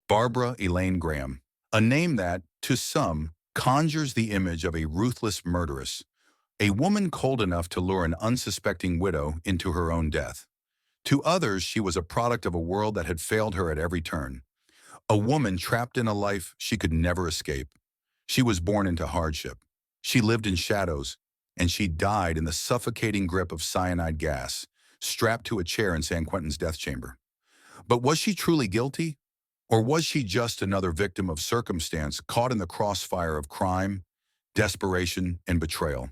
Barbara Elaine Graham, a name that, to some, conjures the image of a ruthless murderess, a woman cold enough to lure an unsuspecting widow into her own death. To others, she was a product of a world that had failed her at every turn, a woman trapped in a life she could never escape. She was born into hardship. She lived in shadows, and she died in the suffocating grip of cyanide gas, strapped to a chair in San Quentin's death chamber. But was she truly guilty? Or was she just another victim of circumstance caught in the crossfire of crime, desperation, and betrayal?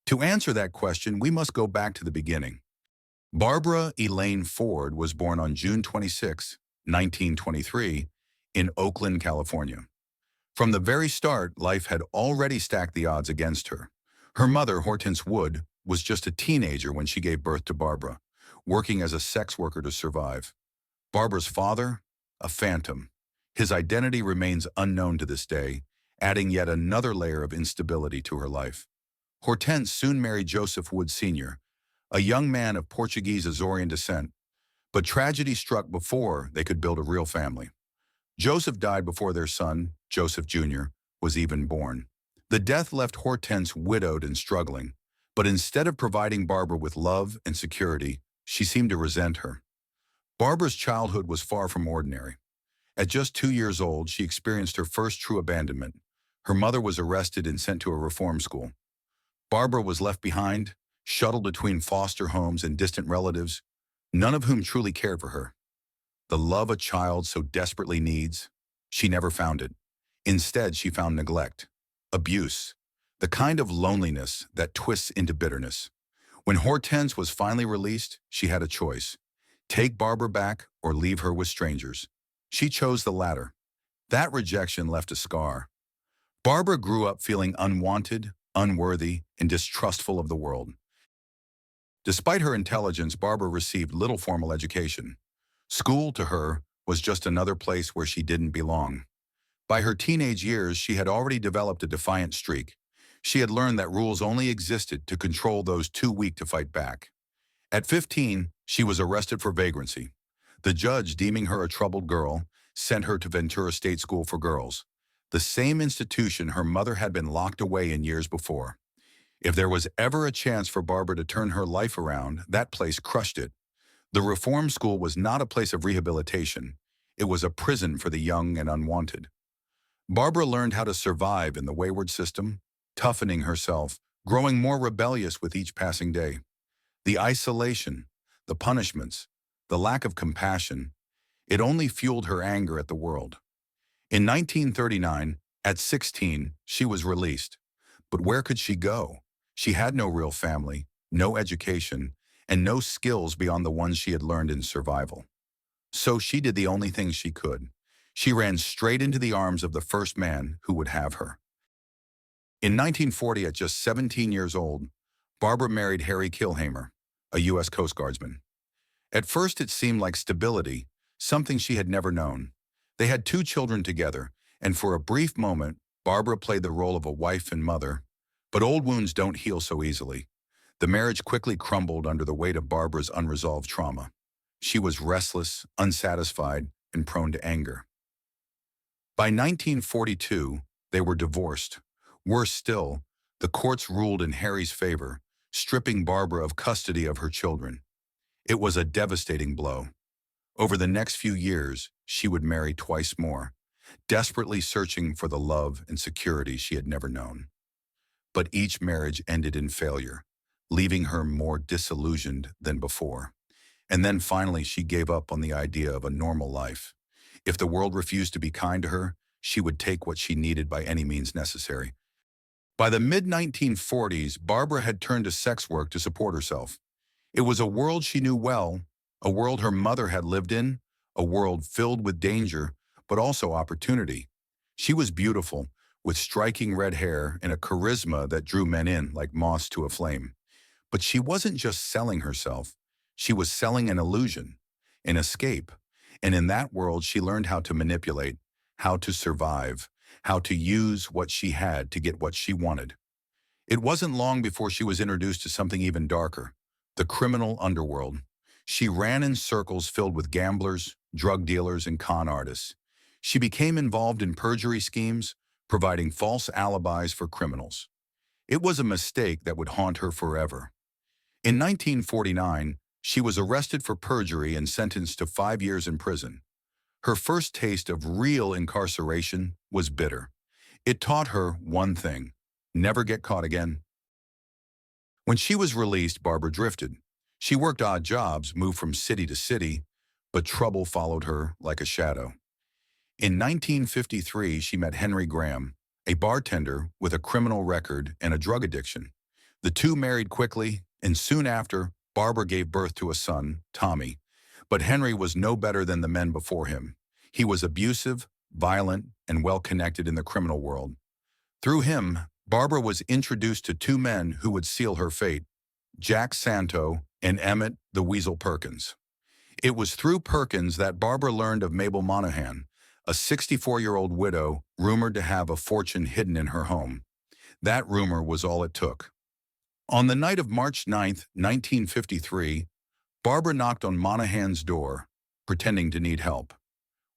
To answer that question, we must go back to the beginning. Barbara Elaine Ford was born on June 26, 1923, in Oakland, California. From the very start, life had already stacked the odds against her. Her mother, Hortense Wood, was just a teenager when she gave birth to Barbara, working as a sex worker to survive. Barbara's father, a phantom. His identity remains unknown to this day, adding yet another layer of instability to her life. Hortense soon married Joseph Wood Sr., a young man of Portuguese Azorean descent, but tragedy struck before they could build a real family. Joseph died before their son, Joseph Jr., was even born. The death left Hortense widowed and struggling, but instead of providing Barbara with love and security, she seemed to resent her. Barbara's childhood was far from ordinary. At just 2 years old, she experienced her first true abandonment. Her mother was arrested and sent to a reform school. Barbara was left behind, shuttled between foster homes and distant relatives, none of whom truly cared for her. The love a child so desperately needs, she never found it. Instead, she found neglect, abuse, the kind of loneliness that twists into bitterness. When Hortense was finally released, she had a choice: take Barbara back or leave her with strangers. She chose the latter. That rejection left a scar. Barbara grew up feeling unwanted, unworthy, and distrustful of the world. Despite her intelligence, Barbara received little formal education. School, to her, was just another place where she didn't belong. By her teenage years, she had already developed a defiant streak. She had learned that rules only existed to control those too weak to fight back. At 15, she was arrested for vagrancy. The judge, deeming her a troubled girl, sent her to Ventura State School for Girls, the same institution her mother had been locked away in years before. If there was ever a chance for Barbara to turn her life around, that place crushed it. The reform school was not a place of rehabilitation. It was a prison for the young and unwanted. Barbara learned how to survive in the wayward system, toughening herself, growing more rebellious with each passing day. The isolation, the punishments, the lack of compassion, it only fueled her anger at the world. In 1939, at 16, she was released. But where could she go? She had no real family, no education, and no skills beyond the ones she had learned in survival. So she did the only thing she could. She ran straight into the arms of the first man who would have her. In 1940, at just 17 years old, Barbara married Harry Kilhamer, a U.S. Coast Guardsman. At first, it seemed like stability, something she had never known. They had 2 children together, and for a brief moment, Barbara played the role of a wife and mother. But old wounds don't heal so easily. The marriage quickly crumbled under the weight of Barbara's unresolved trauma. She was restless, unsatisfied, and prone to anger. By 1942, they were divorced. Worse still, the courts ruled in Harry's favor, stripping Barbara of custody of her children. It was a devastating blow. Over the next few years, she would marry twice more, desperately searching for the love and security she had never known. But each marriage ended in failure, leaving her more disillusioned than before. And then finally, she gave up on the idea of a normal life. If the world refused to be kind to her, she would take what she needed by any means necessary. By the mid-1940s, Barbara had turned to sex work to support herself. It was a world she knew well, a world her mother had lived in, a world filled with danger, but also opportunity. She was beautiful, with striking red hair and a charisma that drew men in like moths to a flame. But she wasn't just selling herself. She was selling an illusion, an escape. And in that world, she learned how to manipulate, how to survive, how to use what she had to get what she wanted. It wasn't long before she was introduced to something even darker, the criminal underworld. She ran in circles filled with gamblers, drug dealers, and con artists. She became involved in perjury schemes, providing false alibis for criminals. It was a mistake that would haunt her forever. In 1949, she was arrested for perjury and sentenced to 5 years in prison. Her first taste of real incarceration was bitter. It taught her one thing: never get caught again. When she was released, Barbara drifted. She worked odd jobs, moved from city to city, but trouble followed her like a shadow. In 1953, she met Henry Graham, a bartender with a criminal record and a drug addiction. The two married quickly, and soon after, Barbara gave birth to a son, Tommy. But Henry was no better than the men before him. He was abusive, violent, and well-connected in the criminal world. Through him, Barbara was introduced to two men who would seal her fate: Jack Santo and Emmett the Weasel Perkins. It was through Perkins that Barbara learned of Mabel Monohan, a 64-year-old widow rumored to have a fortune hidden in her home. That rumor was all it took. On the night of March 9, 1953, Barbara knocked on Monahan's door, pretending to need help.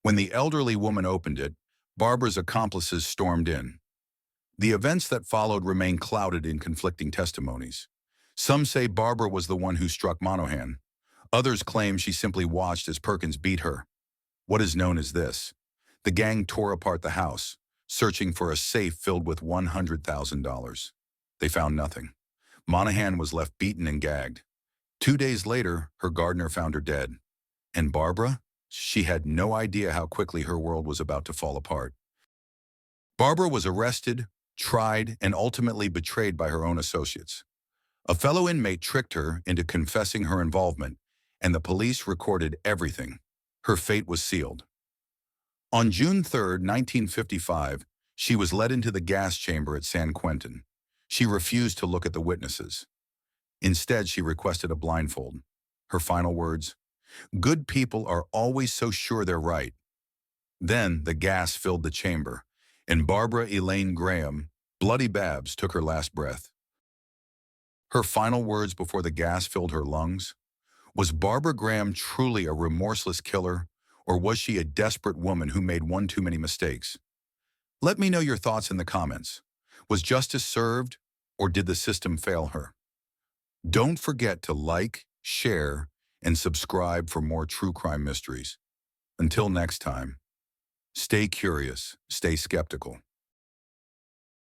When the elderly woman opened it, Barbara's accomplices stormed in. The events that followed remain clouded in conflicting testimonies. Some say Barbara was the one who struck Monahan. Others claim she simply watched as Perkins beat her. What is known as this: the gang tore apart the house, searching for a safe filled with $100,000. They found nothing. Monahan was left beaten and gagged. 2 days later, her gardener found her dead. And Barbara? She had no idea how quickly her world was about to fall apart. Barbara was arrested, tried, and ultimately betrayed by her own associates. A fellow inmate tricked her into confessing her involvement, and the police recorded everything. Her fate was sealed. On June 3, 1955, she was led into the gas chamber at San Quentin. She refused to look at the witnesses. Instead, she requested a blindfold. Her final words: "Good people are always so sure they're right." Then the gas filled the chamber, and Barbara Elaine Graham, Bloody Babs, took her last breath. Her final words before the gas filled her lungs: was Barbara Graham truly a remorseless killer, or was she a desperate woman who made one too many mistakes? Let me know your thoughts in the comments. Was justice served, or did the system fail her? Don't forget to like, share, and subscribe for more true crime mysteries. Until next time, stay curious, stay skeptical.